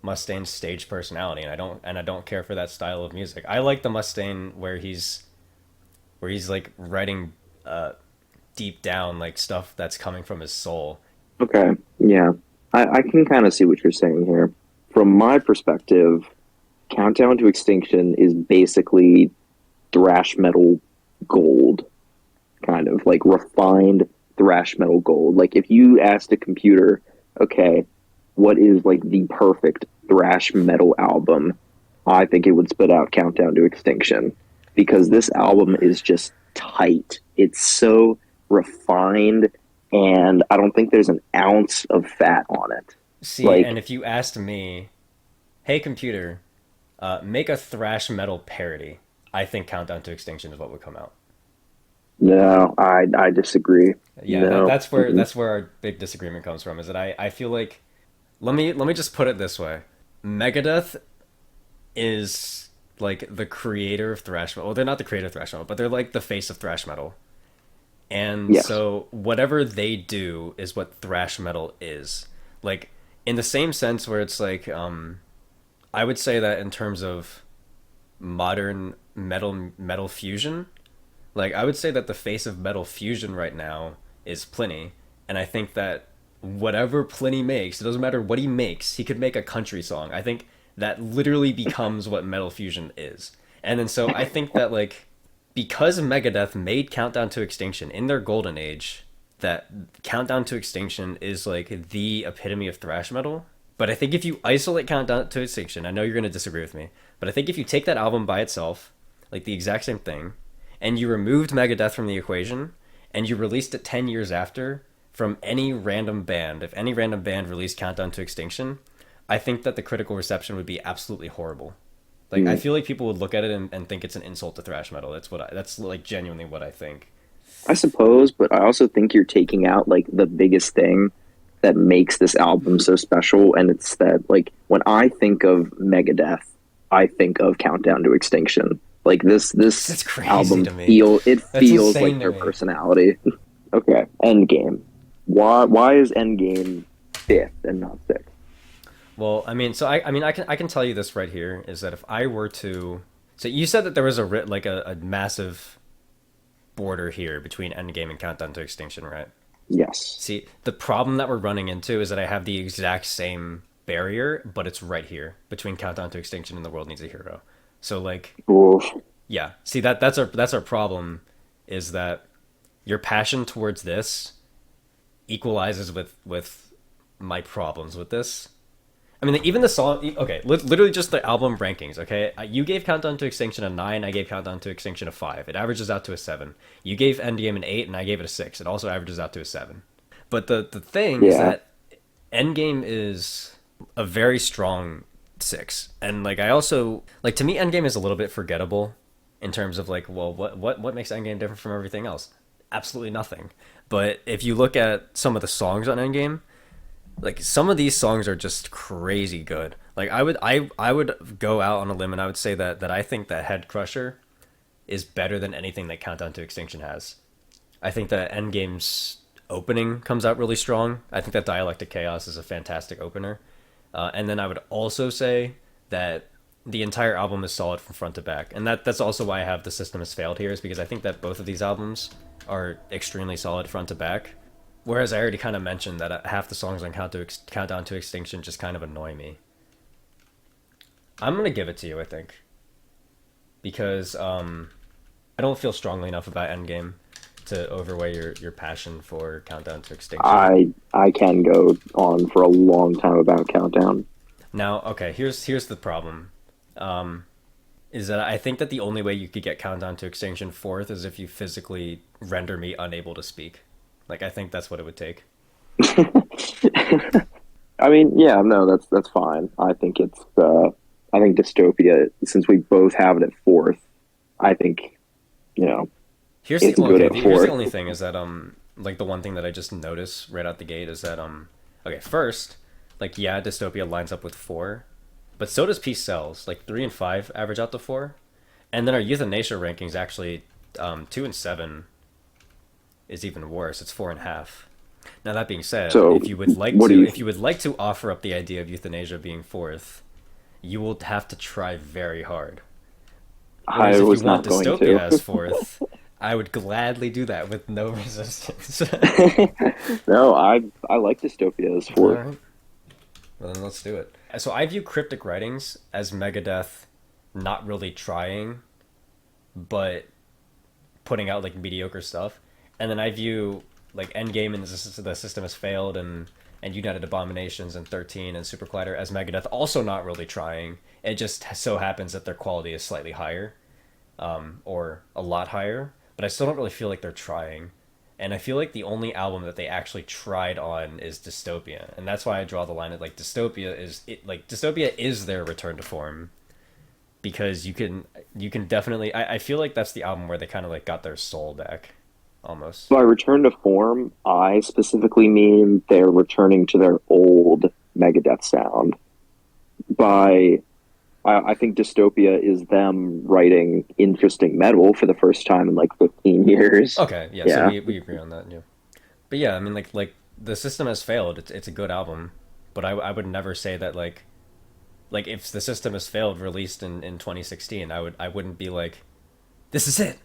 Mustaine's stage personality, and I don't care for that style of music. I like the Mustaine where he's like writing deep down like stuff that's coming from his soul. Okay, yeah. I can kind of see what you're saying here. From my perspective, Countdown to Extinction is basically thrash metal gold, kind of like refined thrash metal gold. Like if you asked a computer, okay, what is like the perfect thrash metal album? I think it would spit out Countdown to Extinction because this album is just tight. It's so refined, and I don't think there's an ounce of fat on it. See, and Like, if you asked me, hey computer, make a thrash metal parody, I think Countdown to Extinction is what would come out. no, I disagree. Yeah, that, No. that's where Mm-mm. that's where our big disagreement comes from. Is that I feel like let me just put it this way: Megadeth is like the creator of thrash metal. Well, they're not the creator of thrash metal, but they're like the face of thrash metal. And Yes. so whatever they do is what thrash metal is. Like in the same sense where it's like I would say that in terms of modern metal fusion, like I would say that the face of metal fusion right now is Pliny, and I think that whatever Pliny makes, it doesn't matter what he makes, he could make a country song. I think that literally becomes what metal fusion is. And then so I think that like because Megadeth made Countdown to Extinction in their golden age, that Countdown to Extinction is like the epitome of thrash metal. But I think if you isolate Countdown to Extinction, I know you're going to disagree with me, but I think if you take that album by itself, like the exact same thing, and you removed Megadeth from the equation, and you released it 10 years after from any random band, if any random band released Countdown to Extinction, I think that the critical reception would be absolutely horrible. Like I Mm. feel like people would look at it and think it's an insult to thrash metal. That's like genuinely what I think. I suppose, but I also think you're taking out like the biggest thing that makes this album so special, and it's that like when I think of Megadeth, I think of Countdown to Extinction. Like this That's crazy album to me. That's feels like insane to their me. personality. Okay, Endgame. Why is Endgame fifth and not sixth? Well, I mean, so I mean, I can tell you this right here is that if I were to, so you said that there was like a massive border here between Endgame and Countdown to Extinction, right? Yes. See, the problem that we're running into is that I have the exact same barrier, but it's right here between Countdown to Extinction and The World Needs a Hero. So like, Oof. yeah, see that's our problem is that your passion towards this equalizes with my problems with this. I mean, even the song. Okay, literally just the album rankings. Okay, you gave Countdown to Extinction a 9. I gave Countdown to Extinction a 5. It averages out to a 7. You gave Endgame an 8, and I gave it a 6. It also averages out to a 7. But the thing is Yeah. that Endgame is a very strong 6, and like I also like to me Endgame is a little bit forgettable in terms of like, well, what makes Endgame different from everything else? Absolutely nothing. But if you look at some of the songs on Endgame, like some of these songs are just crazy good. Like I would go out on a limb and I would say that I think that Head Crusher is better than anything that Countdown to Extinction has. I think that Endgame's opening comes out really strong. I think that Dialectic Chaos is a fantastic opener. And then I would also say that the entire album is solid from front to back. And that's also why I have The System Has Failed here, is because I think that both of these albums are extremely solid front to back. Whereas I already kind of mentioned that half the songs on Countdown to Extinction just kind of annoy me. I'm gonna give it to you, I think, because I don't feel strongly enough about Endgame to overweigh your passion for Countdown to Extinction. I can go on for a long time about Countdown. Now, okay, here's the problem. Um, is that I think that the only way you could get Countdown to Extinction fourth is if you physically render me unable to speak. Like I think that's what it would take. I mean, yeah, no, that's fine. I think Dystopia, since we both have it at fourth, I think you know, Here's the it's good okay. at Here's the fourth. only thing is that like the one thing that I just noticed right out the gate is that okay, first, like yeah, Dystopia lines up with four, but so does Peace Cells. Like 3 and 5 average out to four, and then our Euthanasia rankings actually 2 and 7 is even worse. It's 4.5. Now that being said, So, if you would like what do to, you? if you would like to offer up the idea of Euthanasia being fourth, you will have to try very hard. Whereas I if you was want not going Dystopia to. as fourth, I would gladly do that with no resistance. No, I like Dystopia as All fourth. right, well then let's do it. So I view Cryptic Writings as Megadeth not really trying, but putting out like mediocre stuff, and then I view like Endgame and the system has failed and United Abominations and 13 and Super Collider as Megadeth also not really trying. It just so happens that their quality is slightly higher, or a lot higher, but I still don't really feel like they're trying. And I feel like the only album that they actually tried on is Dystopia, and that's why I draw the line at like Dystopia is their return to form because you can definitely I feel like that's the album where they kind of like got their soul back, almost. By return to form, I specifically mean they're returning to their old Megadeth sound. By I think Dystopia is them writing interesting metal for the first time in like 15 years. Okay, yeah, so Yeah. we agree on that, yeah. But yeah, I mean like the system has failed. It's a good album, but I would never say that like if the system has failed released in 2016, I wouldn't be like this is it.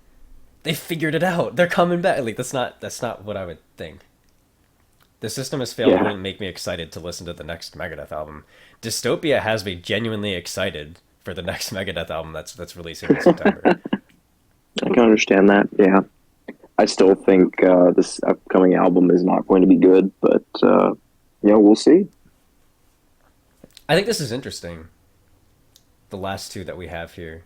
They figured it out. They're coming back. Like that's not what I would think. The system has failed Yeah. wouldn't make me excited to listen to the next Megadeth album. Dystopia has me genuinely excited for the next Megadeth album that's releasing in September. I can understand that. Yeah. I still think this upcoming album is not going to be good, but we'll see. I think this is interesting. The last two that we have here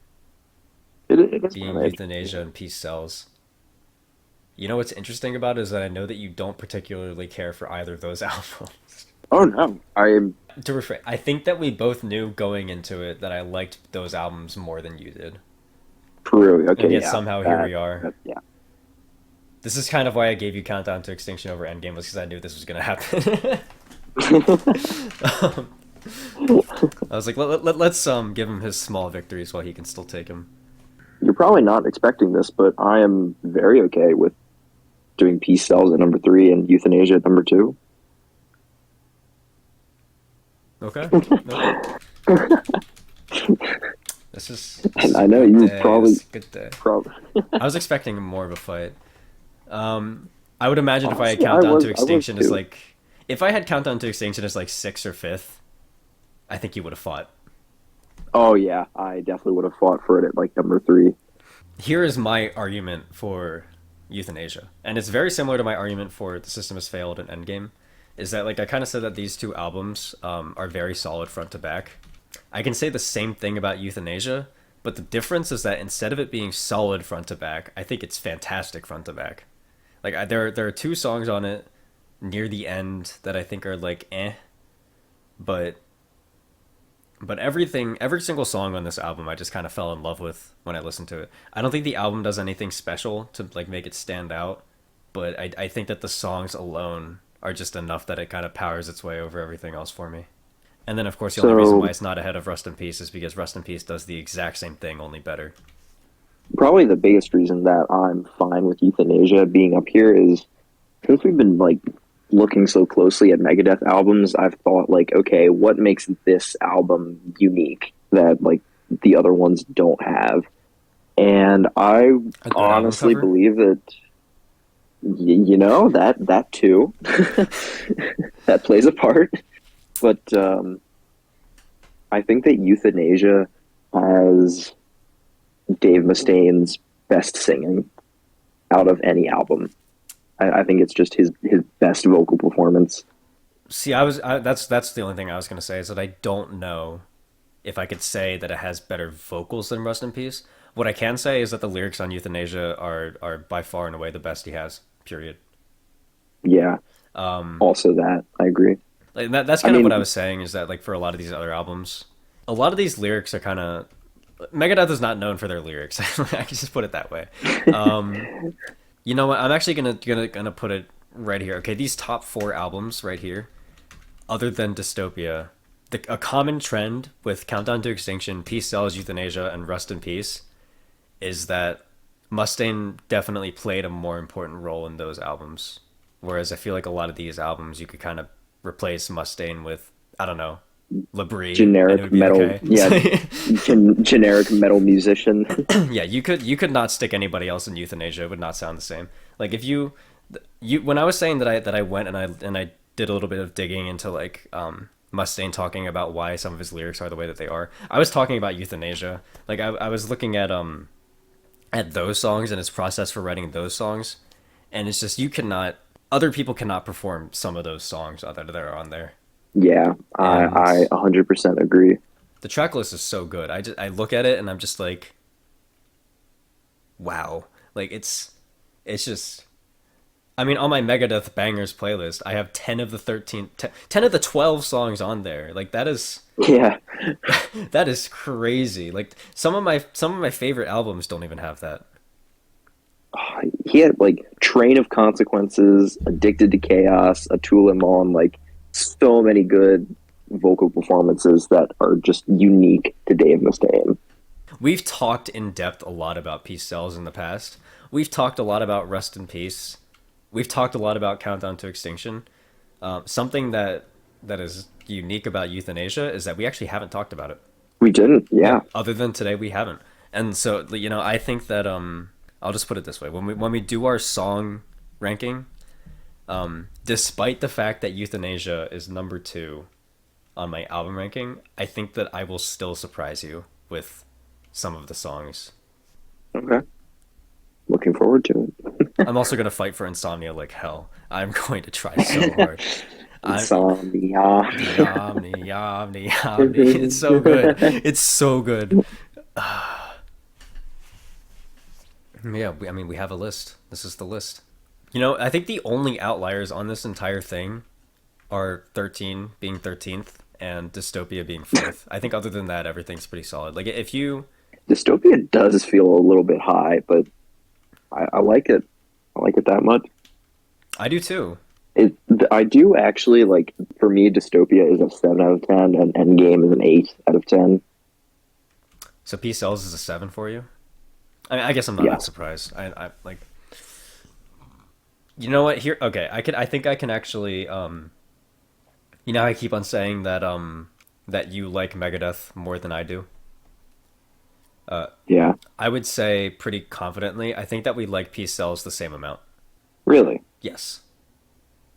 It is kind being of Euthanasia interesting. and Peace Cells. You know what's interesting about it is that I know that you don't particularly care for either of those albums. Oh no, I To rephrase, I think that we both knew going into it that I liked those albums more than you did. really And okay. yet Yeah, somehow here we are. yeah. This is kind of why I gave you Countdown to Extinction over Endgame, was because I knew this was going to happen. um, I was like, let's give him his small victories while he can still take him. You're probably not expecting this, but I am very okay with doing Peace Cells at number three and Euthanasia at number two. Okay. Nope. This And is a I know good you day. This is a good day. probably. I was expecting more of a fight. I would imagine if I had Honestly, Countdown to I was Extinction as too. like, if I had Countdown to Extinction as like sixth or fifth, I think you would have fought. Oh yeah, I definitely would have fought for it at like number three. Here is my argument for Euthanasia, and it's very similar to my argument for The System Has Failed and Endgame. Is that like I kind of said that these two albums are very solid front to back. I can say the same thing about Euthanasia, but the difference is that instead of it being solid front to back, I think it's fantastic front to back. Like there are two songs on it near the end that I think are like but every single song on this album I just kind of fell in love with when I listened to it. I don't think the album does anything special to like make it stand out, but I think that the songs alone are just enough that it kind of powers its way over everything else for me. And then of course the only reason why So it's not ahead of Rust in Peace is because Rust in Peace does the exact same thing, only better. probably the biggest reason that I'm fine with Euthanasia being up here is since we've been like looking so closely at Megadeth albums, I've thought like, okay, what makes this album unique that like the other ones don't have? And I A good album honestly cover? believe that that too that plays a part. But I think that Euthanasia has Dave Mustaine's best singing out of any album. I think it's just his best vocal performance. See, that's the only thing I was gonna say is that I don't know if I could say that it has better vocals than Rust in Peace. What I can say is that the lyrics on Euthanasia are by far and away the best he has. Period. Yeah, Um, also that I agree. like that's I kind of what I mean, was saying is that like for a lot of these other albums, a lot of these lyrics are kind of Megadeth is not known for their lyrics. I can just put it that way. Um, you know what? I'm actually gonna put it right here. Okay, these top four albums right here, other than Dystopia, a common trend with Countdown to Extinction, Peace Sells, Euthanasia, and Rust in Peace is that Mustaine definitely played a more important role in those albums. Whereas I feel like a lot of these albums you could kind of replace Mustaine with, I don't know, Labrie, and it Generic would be metal, yeah, okay. generic metal musician. Yeah, you could not stick anybody else in Euthanasia. It would not sound the same. Like if you when I was saying that I went and I did a little bit of digging into like Mustaine talking about why some of his lyrics are the way that they are. I was talking about Euthanasia. Like I was looking at those songs and his process for writing those songs, and it's just you cannot other people cannot perform some of those songs that are on there. Yeah, And I 100% agree. the track list is so good. I look at it and I'm just like, wow. Like it's just I mean, on my Megadeth bangers playlist, I have 10 of the 10 of the 12 songs on there. Like that is Yeah, that is crazy. Like some of my favorite albums don't even have that. he had like Train of Consequences, Addicted to Chaos, A Tool and Mon, like so many good vocal performances that are just unique to Dave Mustaine. We've talked in depth a lot about Peace Cells in the past. We've talked a lot about Rust in Peace. We've talked a lot about Countdown to Extinction. Something that is unique about Euthanasia is that we actually haven't talked about it. We didn't, yeah. Other than today, we haven't. And so, I think that I'll just put it this way: when we do our song ranking, despite the fact that Euthanasia is number two on my album ranking, I think that I will still surprise you with some of the songs. Okay, looking forward to I'm also gonna fight for Insomnia like hell. I'm going to try so hard. I'm Insomnia. Yomni, Yomni, Yomni. It's so good. It's so good. Yeah, I mean, we have a list. This is the list. I think the only outliers on this entire thing are 13 being 13th and Dystopia being 4th. I think other than that, everything's pretty solid. Like, if you. Dystopia does feel a little bit high, but I like it. I like it that much. I do too. I do actually like. For me, Dystopia is a 7 out of 10, and Endgame is an 8 out of 10. So Peace Cells is a 7 for you? I guess I'm not Yeah, that surprised. I like. You know what? Here, okay. I think I can actually. I keep on saying that you like Megadeth more than I do. yeah, I would say pretty confidently. I think that we like Peace Cells the same amount. really. Yes,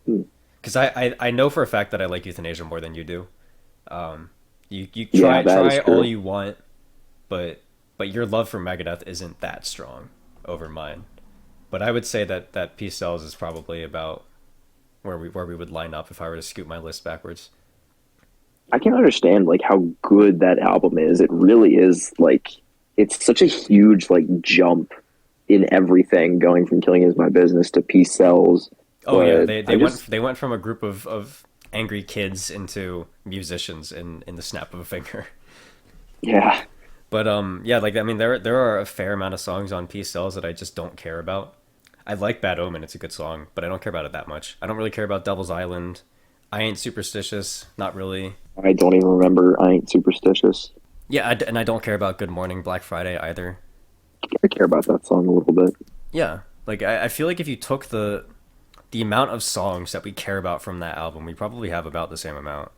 Hmm. because I know for a fact that I like Euthanasia more than you do. You Yeah, that is try all true. you want, but your love for Megadeth isn't that strong over mine. But I would say that Peace Cells is probably about where we would line up if I were to scoot my list backwards. I can understand like how good that album is. It really is like it's such a huge like jump in everything, going from Killing Is My Business to Peace Cells. Oh yeah, But they I went just they went from a group of angry kids into musicians in the snap of a finger. yeah, But yeah, like I mean there are a fair amount of songs on Peace Cells that I just don't care about. I like Bad Omen, it's a good song, but I don't care about it that much. I don't really care about Devil's Island. I Ain't Superstitious, not really. I don't even remember. I Ain't Superstitious. Yeah, and I don't care about Good Morning Black Friday either. I care about that song a little bit. Yeah, like I feel like if you took the amount of songs that we care about from that album, we probably have about the same amount.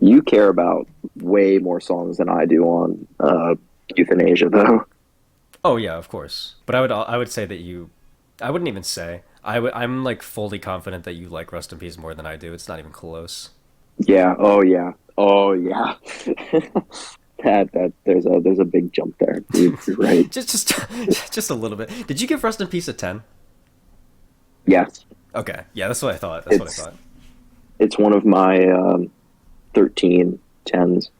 You care about way more songs than I do on Euthanasia, though. Oh yeah, of course. But I would say that I wouldn't even say. I'm like fully confident that you like Rust in Peace more than I do. It's not even close. Yeah. Oh yeah. Oh yeah. That there's a big jump there. You're right. Just a little bit. Did you give Rust in Peace a 10? Yes. Okay. Yeah, that's what I thought. That's what I It's thought. it's one of my 13 tens.